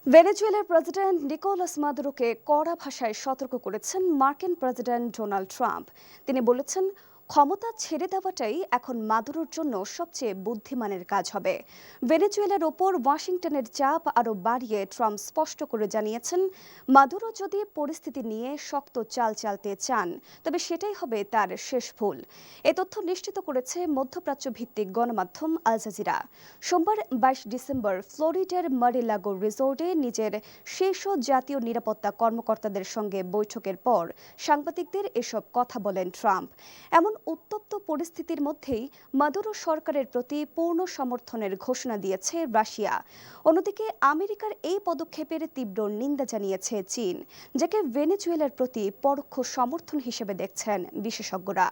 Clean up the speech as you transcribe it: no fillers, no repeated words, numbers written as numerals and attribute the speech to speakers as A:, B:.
A: ভেনেজুয়েলার president Nicolas মাদুরোকে কড়া ভাষায় সতর্ক করেছেন মার্কিন প্রেসিডেন্ট ডোনাল্ড ট্রাম্প। তিনি বলেছেন, ক্ষমতা ছেড়ে দেওয়াটাই এখন মাদুরোর জন্য সবচেয়ে বুদ্ধিমানের কাজ হবে। ভেনেজুয়েলার ওপর ওয়াশিংটনের চাপ আরও বাড়িয়ে ট্রাম্প স্পষ্ট করে জানিয়েছেন, মাদুরো যদি পরিস্থিতি নিয়ে শক্ত চাল চালতে চান তবে সেটাই হবে তার শেষ ভুল। এ তথ্য নিশ্চিত করেছে মধ্যপ্রাচ্য ভিত্তিক গণমাধ্যম আল জাজিরা। সোমবার 22 ডিসেম্বর ফ্লোরিডার মার-এ-লাগো রিসোর্টে নিজের শীর্ষ জাতীয় নিরাপত্তা কর্মকর্তাদের সঙ্গে বৈঠকের পর সাংবাদিকদের এসব কথা বলেন ট্রাম্প। এমন উত্তপ্ত পরিস্থিতির মধ্যেই মাদুরো সরকারের প্রতি পূর্ণ সমর্থনের ঘোষণা দিয়েছে রাশিয়া। অন্যদিকে আমেরিকার এই পদক্ষেপের তীব্র নিন্দা জানিয়েছে চীন, যাকে ভেনেজুয়েলার প্রতি পরোক্ষ সমর্থন হিসেবে দেখছেন বিশেষজ্ঞরা।